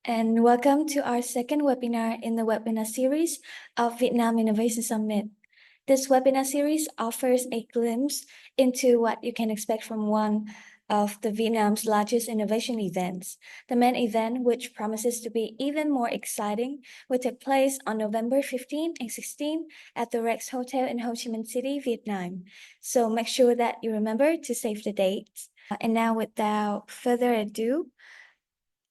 and welcome to our second webinar in the webinar series of Vietnam Innovation Summit. This webinar series offers a glimpse into what you can expect from one of the Vietnam's largest innovation events. The main event, which promises to be even more exciting, will take place on November 15 and 16 at the Rex Hotel in Ho Chi Minh City, Vietnam. So make sure that you remember to save the dates. And now, without further ado,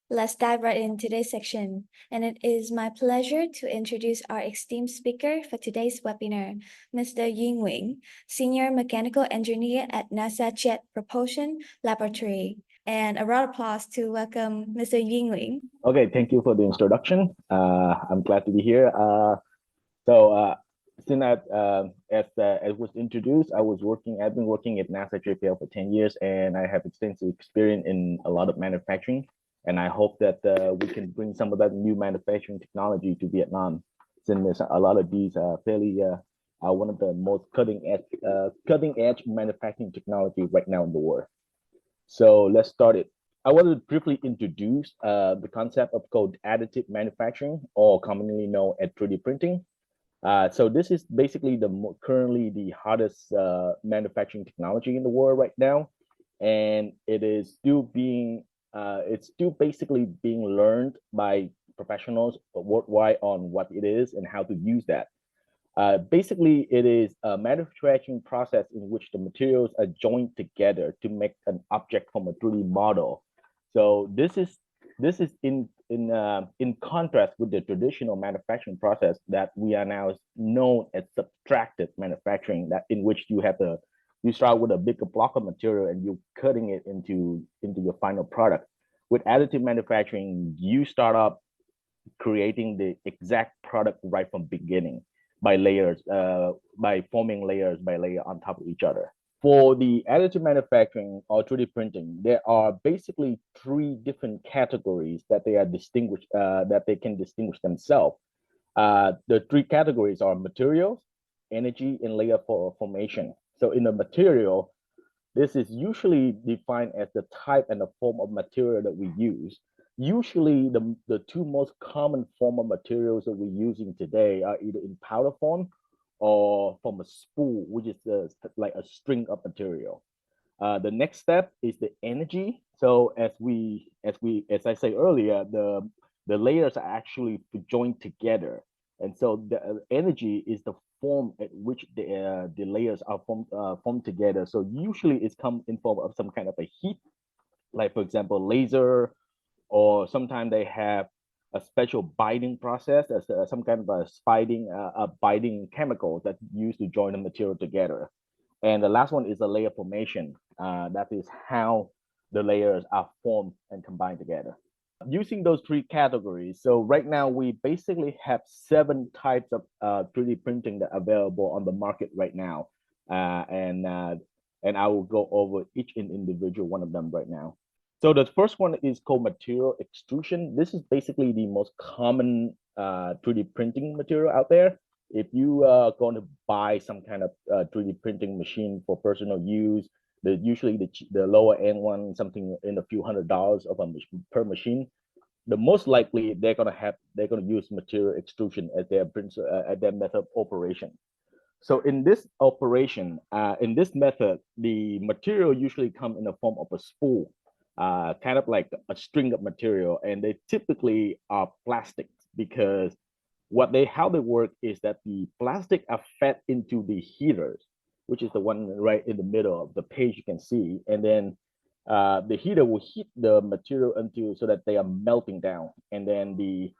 let's dive right into today's section, and it is my pleasure to introduce our esteemed speaker for today's webinar, Mr. Duy Nguyen, Senior Mechanical Engineer at NASA Jet Propulsion Laboratory. And a round of applause to welcome Mr. Duy Nguyen. Okay, thank you for the introduction. I'm glad to be here. Since as was introduced, I've been working at NASA JPL for 10 years, and I have extensive experience in a lot of manufacturing. And I hope that we can bring some of that new manufacturing technology to Vietnam, since a lot of these are one of the most cutting edge manufacturing technology right now in the world. So let's start it. I want to briefly introduce the concept of called additive manufacturing, or commonly known as 3D printing. So this is basically currently the hottest manufacturing technology in the world right now, and it's still basically being learned by professionals worldwide on what it is and how to use that. Basically, it is a manufacturing process in which the materials are joined together to make an object from a 3D model. So this is in contrast with the traditional manufacturing process that we are now known as subtractive manufacturing, that in which you start with a bigger block of material and you're cutting it into your final product. With additive manufacturing, you start up creating the exact product right from beginning by layers, by forming layers by layer on top of each other. For the additive manufacturing or 3D printing, there are basically three different categories that they are distinguished, that they can distinguish themselves. The three categories are materials, energy, and layer formation. So in the material, this is usually defined as the type and the form of material that we use. Usually, the two most common form of materials that we're using today are either in powder form or from a spool, which is like a string of material. The next step is the energy. So as I say earlier, the layers are actually joined together, and so the energy is the form at which the layers are formed together. So usually it's come in form of some kind of a heat, like for example laser, or sometimes they have a special binding process as some kind of a binding chemical that's used to join the material together. And the last one is a layer formation. That is how the layers are formed and combined together. Using those three categories, so right now we basically have 7 types of 3D printing that are available on the market right now, and I will go over each individual one of them right now. So the first one is called material extrusion. This is basically the most common 3D printing material out there. If you are going to buy some kind of 3D printing machine for personal use, usually the lower end one, something in a few $100s per machine, the most likely they're gonna use material extrusion as their method of operation. So in this operation, in this method, the material usually come in the form of a spool, kind of like a string of material, and they typically are plastic, because how they work is that the plastic are fed into the heaters, which is the one right in the middle of the page you can see, and then the heater will heat the material so that they are melting down, and then the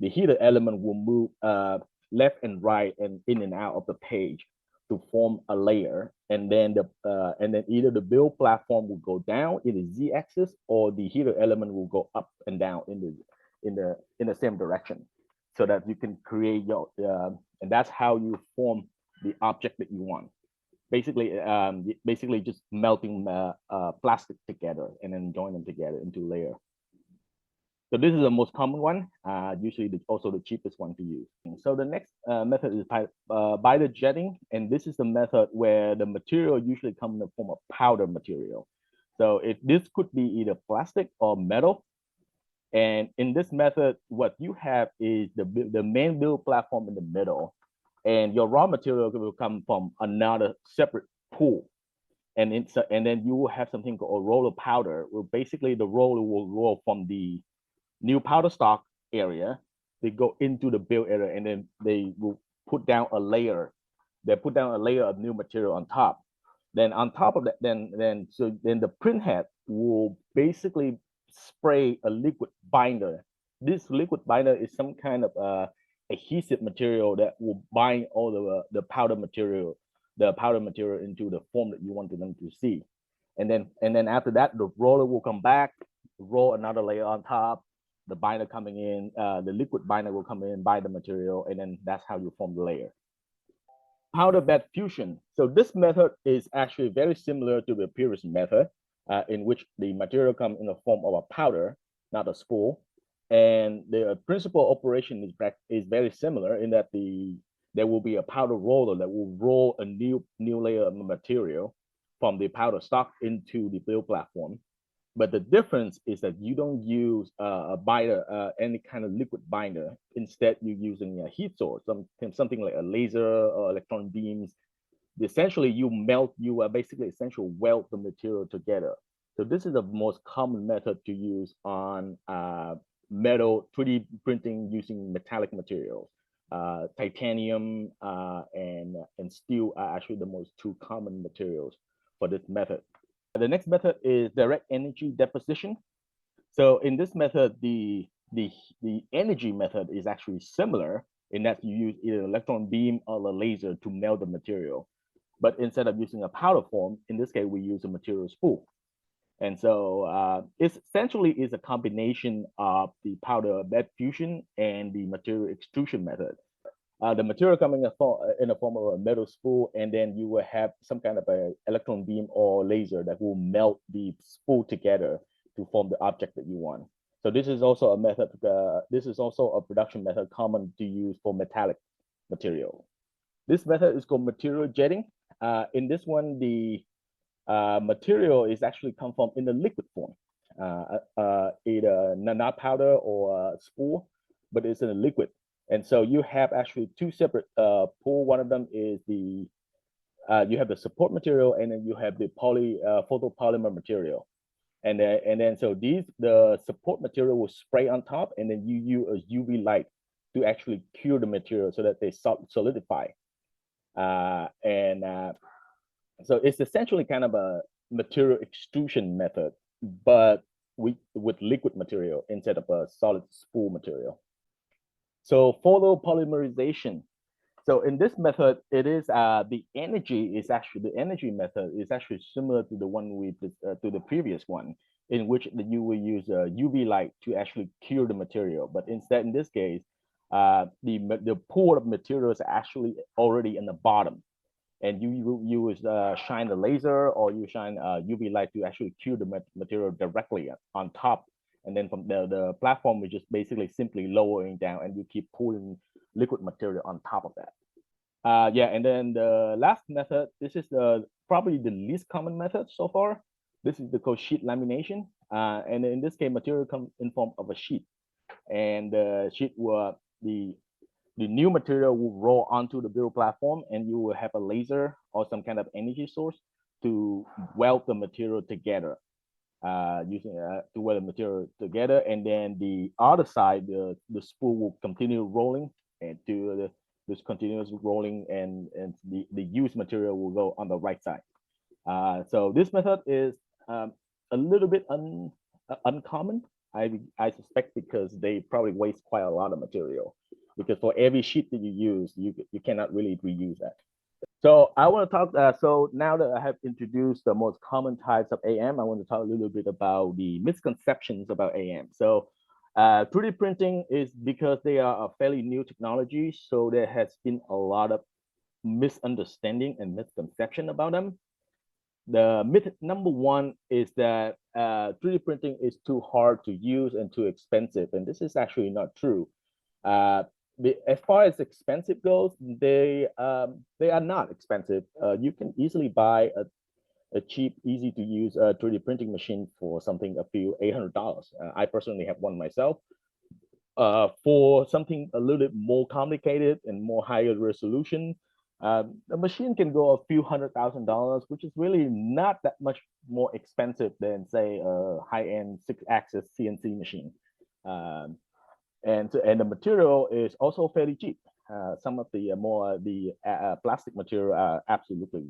heater element will move left and right and in and out of the page to form a layer, and then either the build platform will go down in the z-axis, or the heater element will go up and down in the same direction, so that you can create and that's how you form the object that you want. Basically just melting plastic together and then join them together into a layer. So this is the most common one, usually also the cheapest one to use. So the next method is binder jetting, and this is the method where the material usually comes in the form of powder material. So this could be either plastic or metal, And in this method, what you have is the main build platform in the middle, and your raw material will come from another separate pool. And then you will have something called a roller powder. Well, basically the roller will roll from the new powder stock area. They go into the build area, and then they will put down a layer. They put down a layer of new material on top. Then on top of that, then the print head will basically spray a liquid binder. This liquid binder is some kind of adhesive material that will bind all the powder material into the form that you want them to see. And then after that, the roller will come back, roll another layer on top, the binder coming in, the liquid binder will come in, bind the material, and then that's how you form the layer. Powder bed fusion. So this method is actually very similar to the previous method, in which the material comes in the form of a powder, not a spool. And the principal operation is very similar in that there will be a powder roller that will roll a new layer of material from the powder stock into the build platform. But the difference is that you don't use a binder, any kind of liquid binder. Instead, you're using a heat source, something like a laser or electron beams. Essentially, you basically essentially weld the material together. So this is the most common method to use on metal 3D printing using metallic materials. Titanium and steel are actually the most two common materials for this method. The next method is direct energy deposition. So in this method, the energy method is actually similar in that you use either electron beam or a laser to melt the material. But instead of using a powder form, in this case, we use a material spool. And so it essentially is a combination of the powder bed fusion and the material extrusion method. The material coming in the form of a metal spool, and then you will have some kind of a electron beam or laser that will melt the spool together to form the object that you want. So this is also a method. This is also a production method common to use for metallic material. This method is called material jetting. In this one, the material is actually come from in the liquid form, either not powder or spool, but it's in a liquid. And so you have actually two separate pool. One of them is you have the support material, and then you have the photopolymer material. And then so the support material will spray on top, and then you use a UV light to actually cure the material so that they solidify. So it's essentially kind of a material extrusion method, but with liquid material instead of a solid spool material. So photopolymerization. So in this method, it is the energy method is actually similar to the one to the previous one, in which you will use a UV light to actually cure the material. But instead, in this case, the pool of materials are actually already in the bottom, and you shine the laser or you shine UV light to actually cure the material directly on top. And then from the platform is just basically simply lowering down, and you keep pulling liquid material on top of that. Yeah, and then the last method, this is probably the least common method so far. This is called sheet lamination. And in this case, material comes in form of a sheet. And the sheet will, the new material will roll onto the build platform, and you will have a laser or some kind of energy source to weld the material together. To weld the material together, and then the other side, the spool will continue rolling and do this continuous rolling, and the used material will go on the right side. So this method is a little bit uncommon, I suspect, because they probably waste quite a lot of material, because for every sheet that you use, you cannot really reuse that. So I want to talk, so now that I have introduced the most common types of AM, I want to talk a little bit about the misconceptions about AM. So 3D printing is, because they are a fairly new technology, so there has been a lot of misunderstanding and misconception about them. The myth number one is that 3D printing is too hard to use and too expensive, and this is actually not true. As far as expensive goes, they are not expensive. You can easily buy a a cheap, easy to use 3D printing machine for something a few $800. I personally have one myself. For something a little bit more complicated and more higher resolution, the machine can go a few $100,000, which is really not that much more expensive than, say, a high-end 6-axis CNC machine. And the material is also fairly cheap. Some of the plastic material are absolutely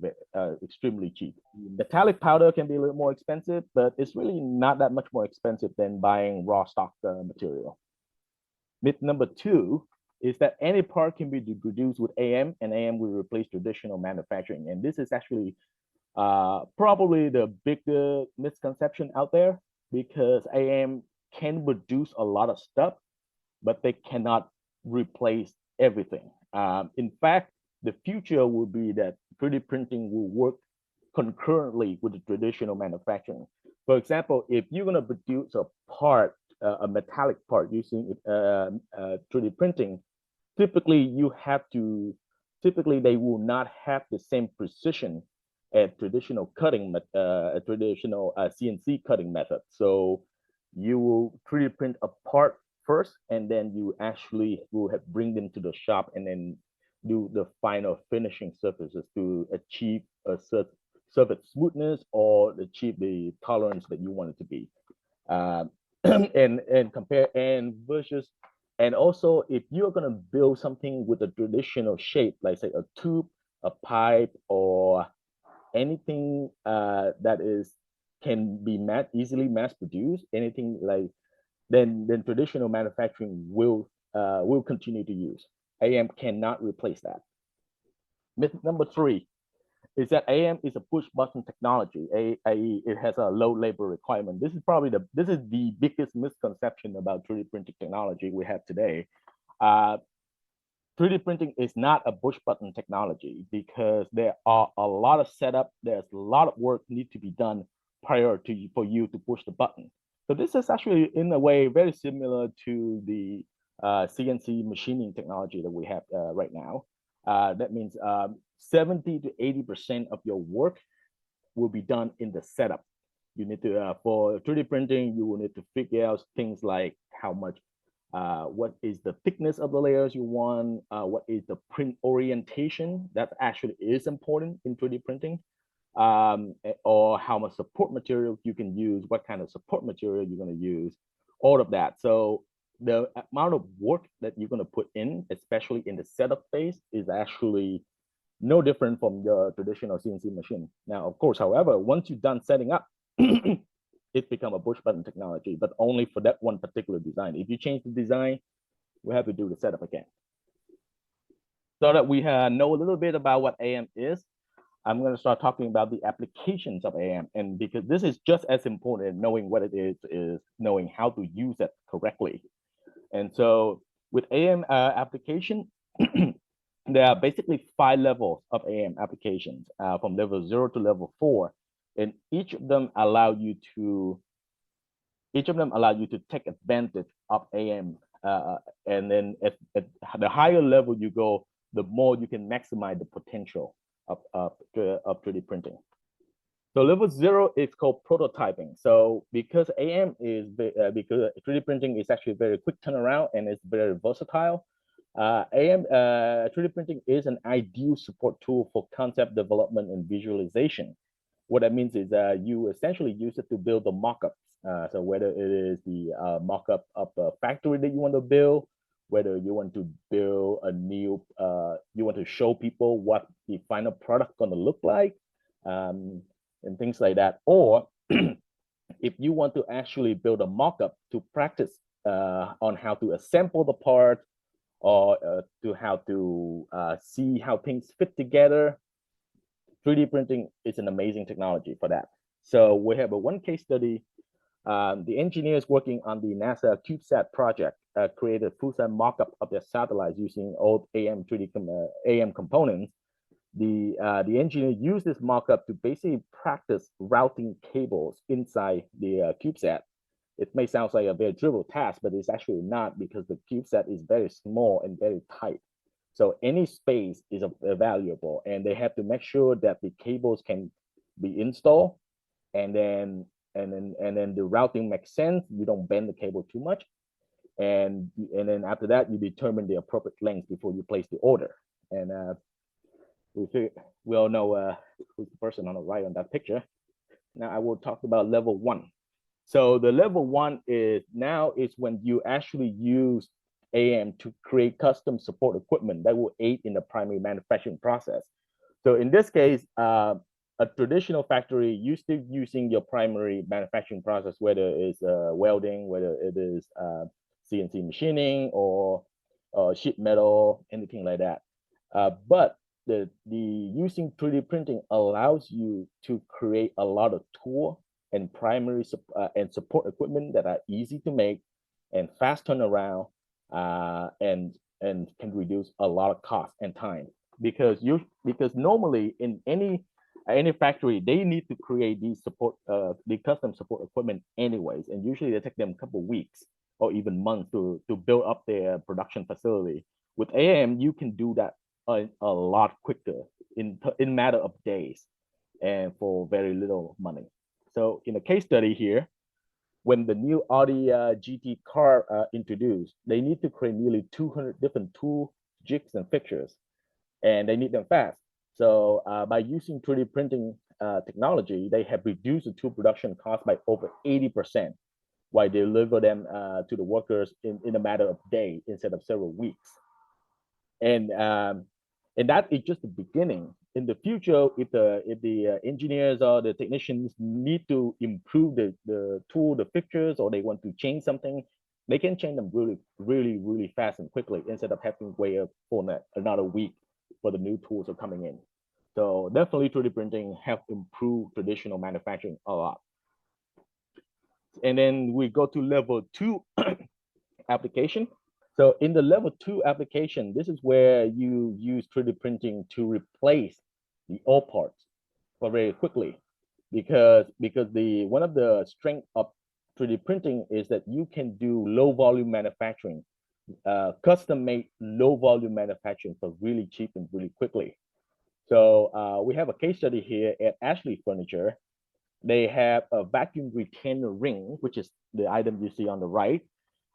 extremely cheap. Metallic powder can be a little more expensive, but it's really not that much more expensive than buying raw stock material. Myth number 2 is that any part can be produced with AM, and AM will replace traditional manufacturing. And this is actually probably the bigger misconception out there, because AM can produce a lot of stuff, but they cannot replace everything. In fact, the future will be that 3D printing will work concurrently with the traditional manufacturing. For example, if you're going to produce a part, a metallic part using 3D printing, typically they will not have the same precision as traditional CNC cutting method. So you will 3D print a part first, and then you actually will bring them to the shop and then do the final finishing surfaces to achieve a surface smoothness or achieve the tolerance that you want it to be. And also, if you're going to build something with a traditional shape, like say a tube, a pipe, or anything that can be easily mass produced, anything like, then traditional manufacturing will continue to use. AM cannot replace that. Myth number 3 is that AM is a push button technology, i.e. it has a low labor requirement. This is the biggest misconception about 3D printing technology we have today. 3D printing is not a push button technology, because there are a lot of setup, there's a lot of work need to be done prior to for you to push the button. So this is actually, in a way, very similar to the CNC machining technology that we have right now. That means 70 to 80% of your work will be done in the setup. You need to, for 3D printing, you will need to figure out things like how much, what is the thickness of the layers you want, what is the print orientation, that actually is important in 3D printing, or how much support material you can use, what kind of support material you're going to use, all of that. So the amount of work that you're going to put in, especially in the setup phase, is actually no different from the traditional CNC machine. Now, of course, however, once you're done setting up, it's become a push button technology, but only for that one particular design. If you change the design, we have to do the setup again. So that we know a little bit about what AM is, I'm going to start talking about the applications of AM. And because this is just as important, knowing what it is knowing how to use it correctly. And so with AM application, there are basically 5 levels of AM applications, from level 0 to level 4, and each of them allow you to take advantage of AM. And then at the higher level you go, the more you can maximize the potential of 3D printing. So level 0 is called prototyping. So because AM is because 3D printing is actually very quick turnaround and it's very versatile, 3D printing is an ideal support tool for concept development and visualization. What that means is you essentially use it to build the mock-ups. So whether it is the mock-up of a factory that you want to build, whether you want to build a new, you want to show people what the final product going to look like, and things like that. Or if you want to actually build a mock-up to practice on how to assemble the part, or to how to see how things fit together, 3D printing is an amazing technology for that. So we have one case study. The engineers working on the NASA CubeSat project created a full-size mock-up of their satellites using old AM 3D AM components. The engineer used this mock-up to basically practice routing cables inside the CubeSat. It may sound like a very trivial task, but it's actually not, because the CubeSat is very small and very tight. So any space is valuable, and they have to make sure that the cables can be installed, and then the routing makes sense. You don't bend the cable too much, and then after that you determine the appropriate length before you place the order. And we all know who's the person on the right on that picture. Now I will talk about level 1. So the level 1 is when you actually use AM to create custom support equipment that will aid in the primary manufacturing process. So in this case, a traditional factory, you're still using your primary manufacturing process, whether it's welding, whether it is CNC machining or sheet metal, anything like that. But the using 3D printing allows you to create a lot of tool and primary and support equipment that are easy to make and fast turnaround, and can reduce a lot of cost and time, because normally in any factory they need to create these the custom support equipment anyways, and usually they take them a couple of weeks or even months to build up their production facility. With AM, you can do that a lot quicker in matter of days and for very little money. So in a case study here, when the new Audi GT car introduced, they need to create nearly 200 different tool, jigs, and fixtures, and they need them fast. So by using 3D printing technology, they have reduced the tool production cost by over 80%, while they deliver them to the workers in a matter of days instead of several weeks. And that is just the beginning. In the future, if the engineers or the technicians need to improve the tool, the fixtures, or they want to change something, they can change them really fast and quickly instead of having to wait for another week for the new tools are coming in. So definitely 3D printing have improved traditional manufacturing a lot. And then we go to level 2 application. So in the level 2 application, this is where you use 3D printing to replace the old parts very quickly, because one of the strengths of 3D printing is that you can do low volume manufacturing, custom made low volume manufacturing for really cheap and really quickly. So we have a case study here at Ashley Furniture. They have a vacuum retainer ring, which is the item you see on the right,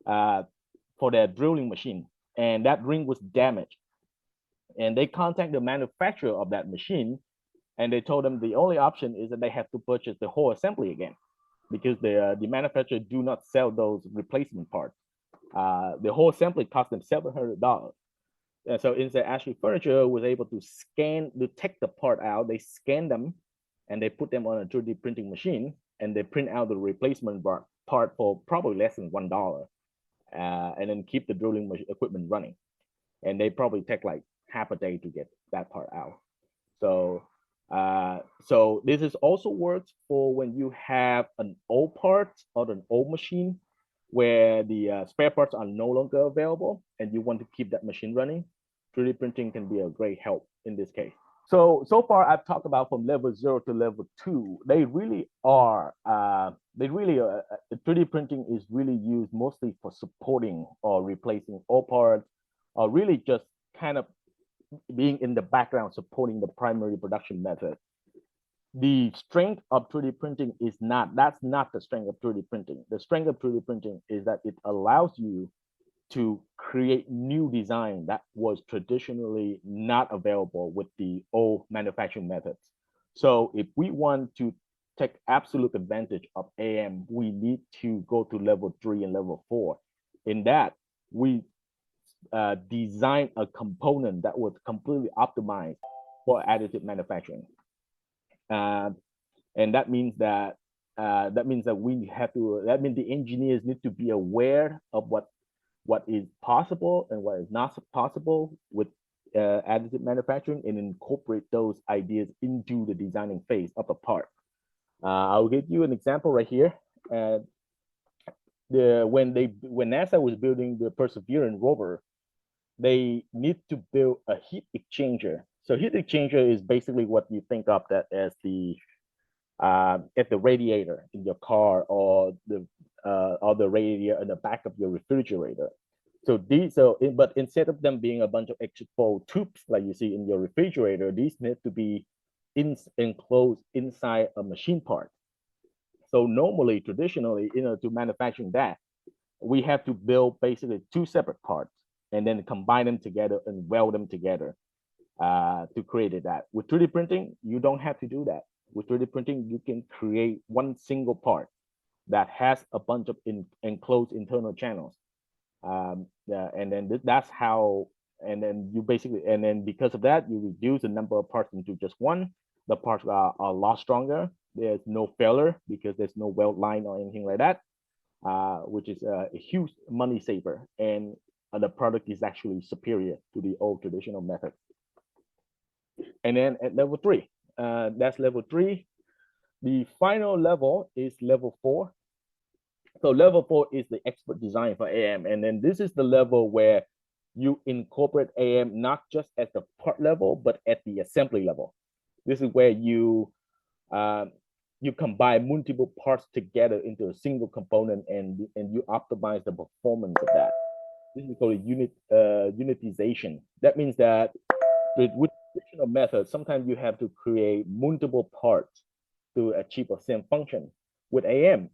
for their drilling machine, and that ring was damaged. And they contacted the manufacturer of that machine, and they told them the only option is that they have to purchase the whole assembly again, because the manufacturer do not sell those replacement parts. The whole assembly cost them $700. And so instead, Ashley Furniture was able to take the part out, they scan them, and they put them on a 3D printing machine, and they print out the replacement part for probably less than $1. And then keep the drilling equipment running. And they probably take like half a day to get that part out. So so this is also works for when you have an old part or an old machine where the spare parts are no longer available and you want to keep that machine running. 3D printing can be a great help in this case. So far I've talked about from level 0 to level 2. They really are, 3D printing is really used mostly for supporting or replacing all parts, or really just kind of being in the background supporting the primary production method. The strength of 3D printing that's not the strength of 3D printing. The strength of 3D printing is that it allows you to create new design that was traditionally not available with the old manufacturing methods. So if we want to take absolute advantage of AM, we need to go to level 3 and level 4. In that, we design a component that was completely optimized for additive manufacturing. And that means that the engineers need to be aware of what is possible and what is not possible with additive manufacturing, and incorporate those ideas into the designing phase of a part. I'll give you an example right here. When NASA was building the Perseverance rover, they need to build a heat exchanger. So heat exchanger is basically what you think of that as the radiator in your car, or the radiator in the back of your refrigerator. But instead of them being a bunch of extra tubes like you see in your refrigerator, these need to be enclosed inside a machine part. So normally, traditionally, to manufacturing that, we have to build basically two separate parts and then combine them together and weld them together to create that. With 3D printing, you don't have to do that. With 3D printing, you can create one single part that has a bunch of enclosed internal channels. And then that's how, and then you basically, and then because of that, you reduce the number of parts into just one. The parts are a lot stronger. There's no failure because there's no weld line or anything like that, which is a huge money saver. And the product is actually superior to the old traditional method. And then at level 3, that's level 3. The final level is level 4. So level 4 is the expert design for AM. And then this is the level where you incorporate AM not just at the part level, but at the assembly level. This is where you combine multiple parts together into a single component, and you optimize the performance of that. This is called unitization. That means that with traditional methods, sometimes you have to create multiple parts to achieve a same function. With AM,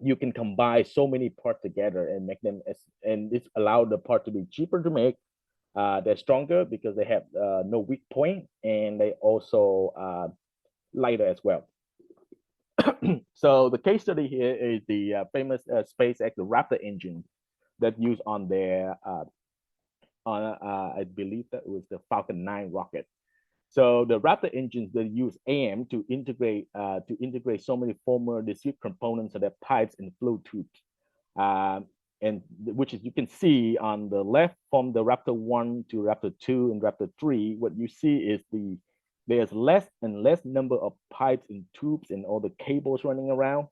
you can combine so many parts together and make them and this allow the part to be cheaper to make. They're stronger because they have no weak point, and they also lighter as well. So the case study here is the famous SpaceX Raptor engine that used on their I believe that was the Falcon 9 rocket. So the Raptor engines that use AM to integrate so many former discrete components of their pipes and flow tubes, and which is you can see on the left from the Raptor 1 to Raptor 2 and Raptor 3. What you see is there's less and less number of pipes and tubes and all the cables running around,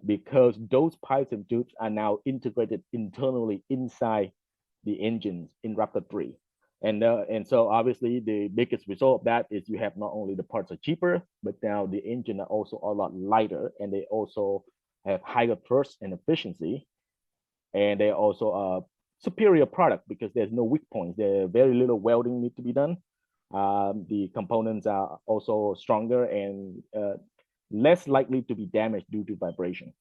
because those pipes and tubes are now integrated internally inside the engines in Raptor 3. And so obviously the biggest result of that is you have not only the parts are cheaper, but now the engine are also a lot lighter, and they also have higher thrust and efficiency, and they also a superior product because there's no weak points. There very little welding need to be done. The components are also stronger and less likely to be damaged due to vibration.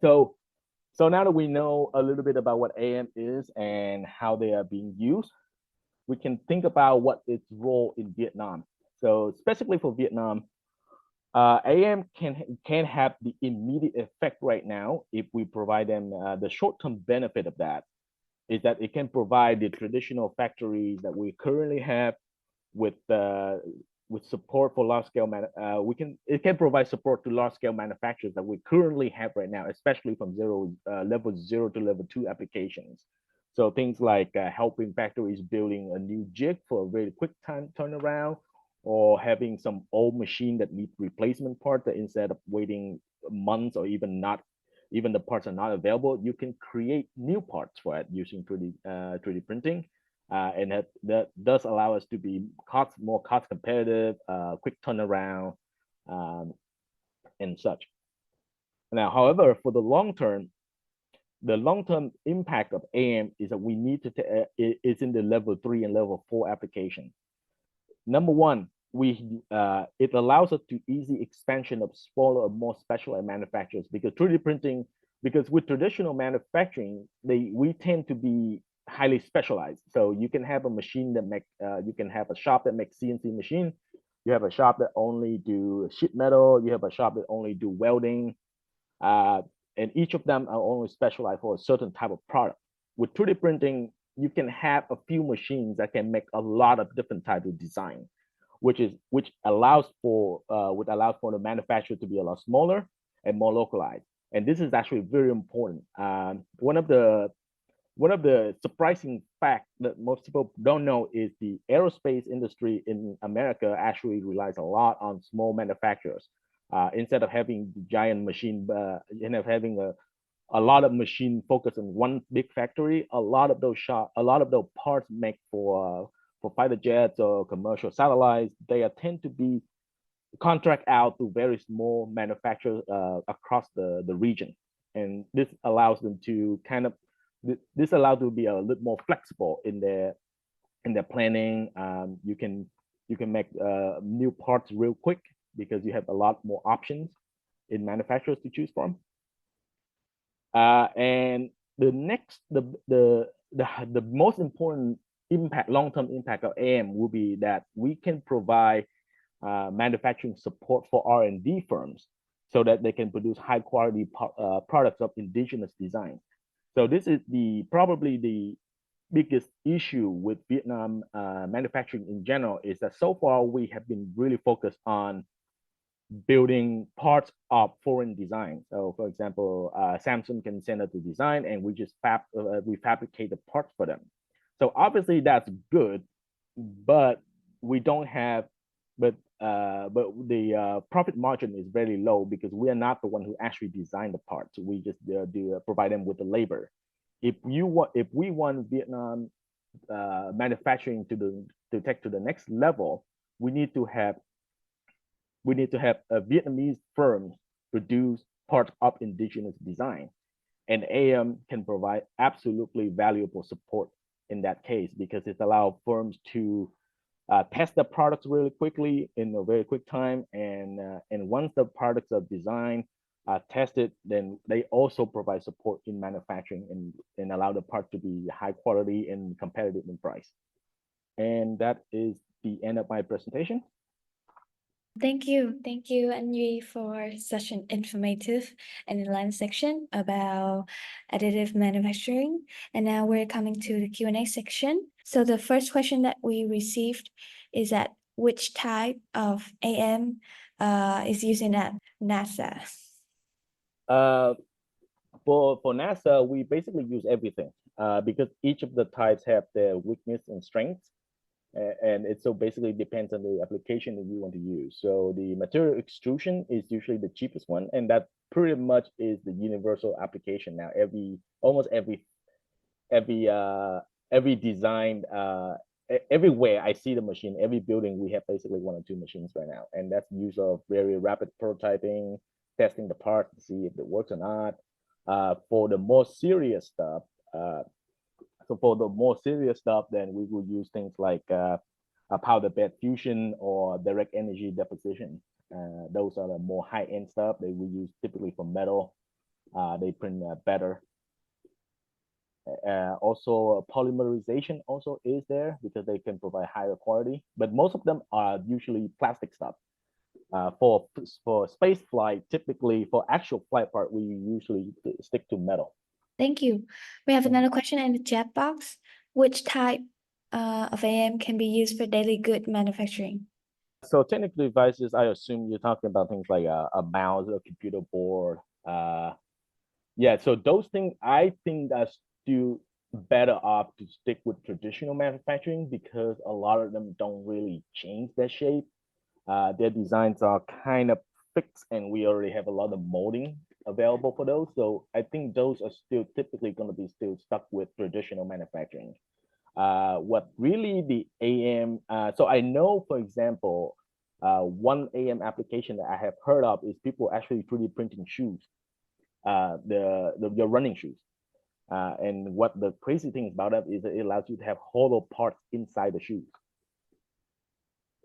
So now that we know a little bit about what AM is and how they are being used, we can think about what its role in Vietnam. So specifically for Vietnam, AM can have the immediate effect right now if we provide them the short-term benefit of that is that it can provide the traditional factories that we currently have with support for large scale it can provide support to large scale manufacturers that we currently have right now, especially from level 0 to level 2 applications. So things like helping factories building a new jig for a very quick time turnaround, or having some old machine that needs replacement part that instead of waiting months or even the parts are not available, you can create new parts for it using 3D printing. And that does allow us to be more cost competitive, quick turnaround, and such. Now, however, for the long term impact of AM is that we need to is in the level 3 and level 4 application. Number one, it allows us to easy expansion of smaller, more specialized manufacturers, because 3D printing, because with traditional manufacturing, we tend to be highly specialized. So you can have a machine that you can have a shop that makes CNC machine. You have a shop that only do sheet metal. You have a shop that only do welding. And each of them are only specialized for a certain type of product. With 3D printing, you can have a few machines that can make a lot of different types of design, which allows for the manufacturer to be a lot smaller and more localized. And this is actually very important. One of the surprising facts that most people don't know is the aerospace industry in America actually relies a lot on small manufacturers. Instead of having the giant machine, instead of having a lot of machine focused on one big factory, a lot of those parts make for fighter jets or commercial satellites, they tend to be contract out to very small manufacturers across the region. And this allows them to be a little more flexible in their planning. You can You can make new parts real quick because you have a lot more options in manufacturers to choose from. And the next, the most important impact, long-term impact of AM will be that we can provide manufacturing support for R&D firms so that they can produce high quality products of indigenous design. So this is probably the biggest issue with Vietnam manufacturing in general, is that so far we have been really focused on building parts of foreign design. So for example, Samsung can send us the design and we just we fabricate the parts for them. So obviously that's good, but we don't have, but the profit margin is very low because we are not the one who actually design the parts. We just provide them with the labor. If we want Vietnam manufacturing to take to the next level, we need to have a Vietnamese firms produce parts of indigenous design, and AM can provide absolutely valuable support in that case because it allows firms to test the products really quickly in a very quick time, and once the products are designed, tested, then they also provide support in manufacturing and allow the part to be high quality and competitive in price. And that is the end of my presentation. Thank you, Duy, for such an informative and enlightening section about additive manufacturing. And now we're coming to the Q&A section. So the first question that we received is that which type of AM is using at NASA? For NASA, we basically use everything because each of the types have their weakness and strengths. And it so basically depends on the application that you want to use. So the material extrusion is usually the cheapest one, and that pretty much is the universal application now. Almost every design, everywhere I see the machine, every building, we have basically one or two machines right now, and that's use of very rapid prototyping, testing the parts to see if it works or not. For the more serious stuff, then we will use things like powder bed fusion or direct energy deposition. Those are the more high-end stuff that we use typically for metal. They print better. Also, polymerization also is there because they can provide higher quality. But most of them are usually plastic stuff. For space flight, typically for actual flight part, we usually stick to metal. Thank you. We have another question in the chat box. Which type of AM can be used for daily good manufacturing? So technical devices, I assume you're talking about things like a mouse, a computer board. Yeah, so those things, I think that's still better off to stick with traditional manufacturing because a lot of them don't really change their shape. Their designs are kind of fixed, and we already have a lot of molding available for those. So I think those are still typically going to be still stuck with traditional manufacturing. What really the AM, so I know, for example, one AM application that I have heard of is people actually 3D printing shoes, your running shoes. And what the crazy thing about that is that it allows you to have hollow parts inside the shoes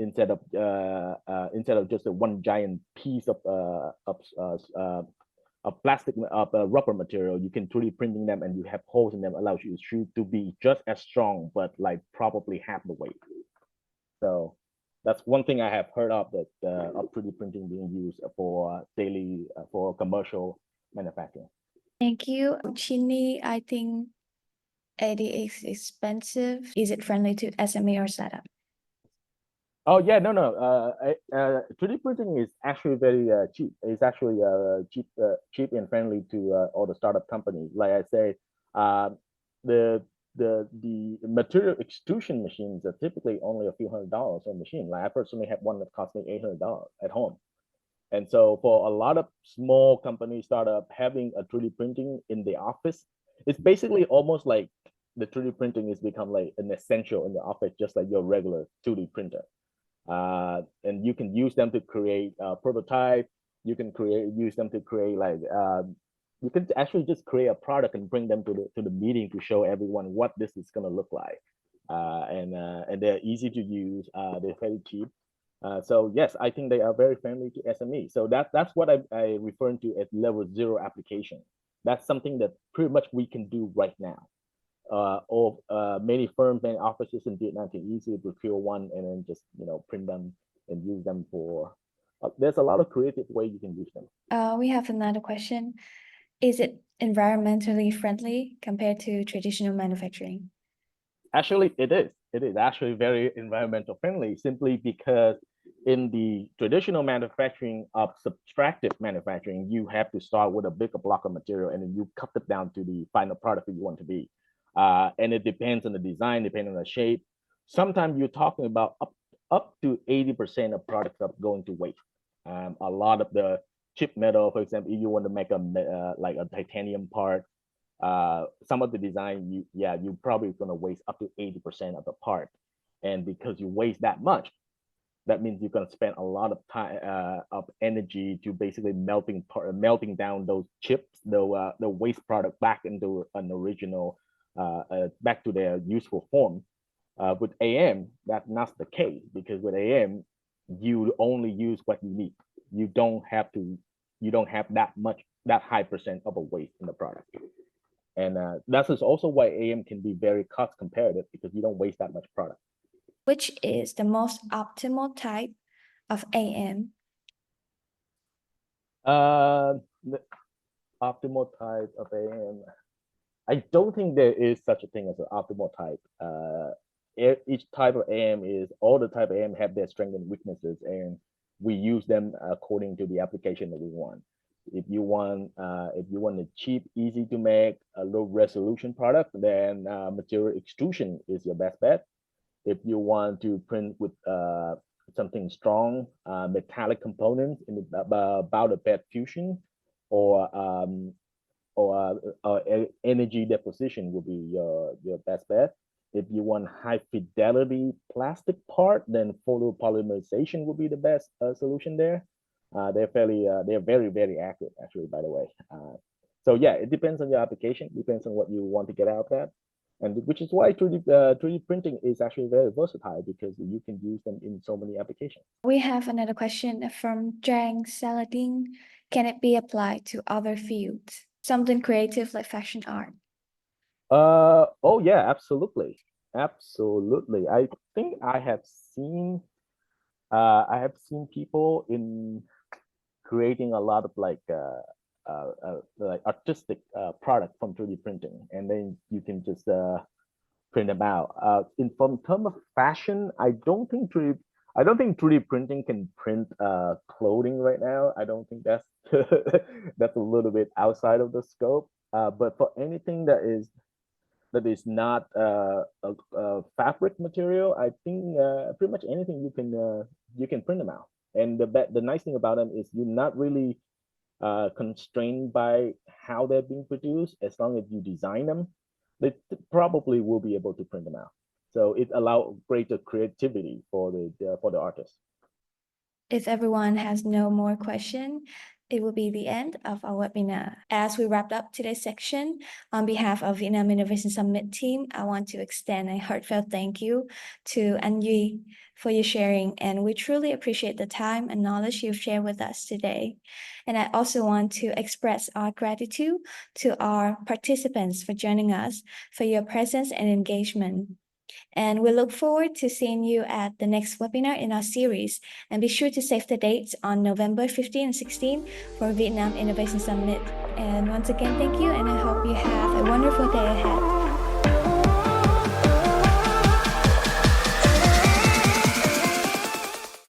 instead of just a one giant piece of plastic rubber material. You can 3D printing them and you have holes in them, allows your shoe to be just as strong, but like probably half the weight. So that's one thing I have heard of, that of 3D printing being used for daily, for commercial manufacturing. Thank you. Chini, I think it is expensive. Is it friendly to SME or startup? Oh yeah, no. 3D printing is actually very cheap. It's actually cheap and friendly to all the startup companies. Like I say, the material extrusion machines are typically only a few $100s a machine. Like I personally have one that cost me $800 at home. And so for a lot of small companies, startup, having a 3D printing in the office, it's basically almost like the 3D printing has become like an essential in the office, just like your regular 2D printer. And you can use them to create a prototype. You can use them to create like you can actually just create a product and bring them to the meeting to show everyone what this is going to look like. and they're easy to use. They're very cheap. So yes, I think they are very friendly to SME. So that's what I refer to as level 0 application. That's something that pretty much we can do right now. Or many firms and offices in Vietnam can easily procure one and then just print them and use them for. There's a lot of creative way you can use them. We have another question. Is it environmentally friendly compared to traditional manufacturing? Actually, it is. It is actually very environmental friendly simply because in the traditional manufacturing of subtractive manufacturing, you have to start with a bigger block of material and then you cut it down to the final product that you want to be. And it depends on the design, depending on the shape. Sometimes you're talking about up to 80% of products are going to waste. A lot of the chip metal, for example, if you want to make a like a titanium part, some of the design, you probably going to waste up to 80% of the part. And because you waste that much, that means you're going to spend a lot of time of energy to basically melting down those chips, the waste product back into an original, back to their useful form. With AM, that's not the case, because with AM, you only use what you need. You don't have that high percent of a waste in the product. And that is also why AM can be very cost competitive, because you don't waste that much product. Which is the most optimal type of AM? The optimal type of AM. I don't think there is such a thing as an optimal type. Each type of AM all the type of AM have their strengths and weaknesses, and we use them according to the application that we want. If you want a cheap, easy to make, a low resolution product, then material extrusion is your best bet. If you want to print with something strong, metallic components about a bed fusion, or energy deposition will be your best bet. If you want high fidelity plastic part, then photopolymerization will be the best solution there. They're very, very accurate, actually, by the way. So yeah, it depends on your application, depends on what you want to get out of that. And which is why 3D printing is actually very versatile, because you can use them in so many applications. We have another question from Jang Saladin. Can it be applied to other fields? Something creative like fashion art? Oh yeah, absolutely. Absolutely. I think I have seen people in creating a lot of like artistic product from 3D printing, and then you can just print them out. In from term of fashion, I don't think 3D printing can print clothing right now. I don't think that's that's a little bit outside of the scope. But for anything that is not a fabric material, I think pretty much anything you can print them out. And the nice thing about them is you're not really constrained by how they're being produced. As long as you design them, they probably will be able to print them out. So it allows greater creativity for the artist. If everyone has no more question, it will be the end of our webinar. As we wrap up today's section, on behalf of Vietnam Innovation Summit team, I want to extend a heartfelt thank you to Anh Duy for your sharing, and we truly appreciate the time and knowledge you've shared with us today. And I also want to express our gratitude to our participants for joining us, for your presence and engagement. And we look forward to seeing you at the next webinar in our series. And be sure to save the dates on November 15 and 16 for Vietnam Innovation Summit. And once again, thank you, and I hope you have a wonderful day ahead.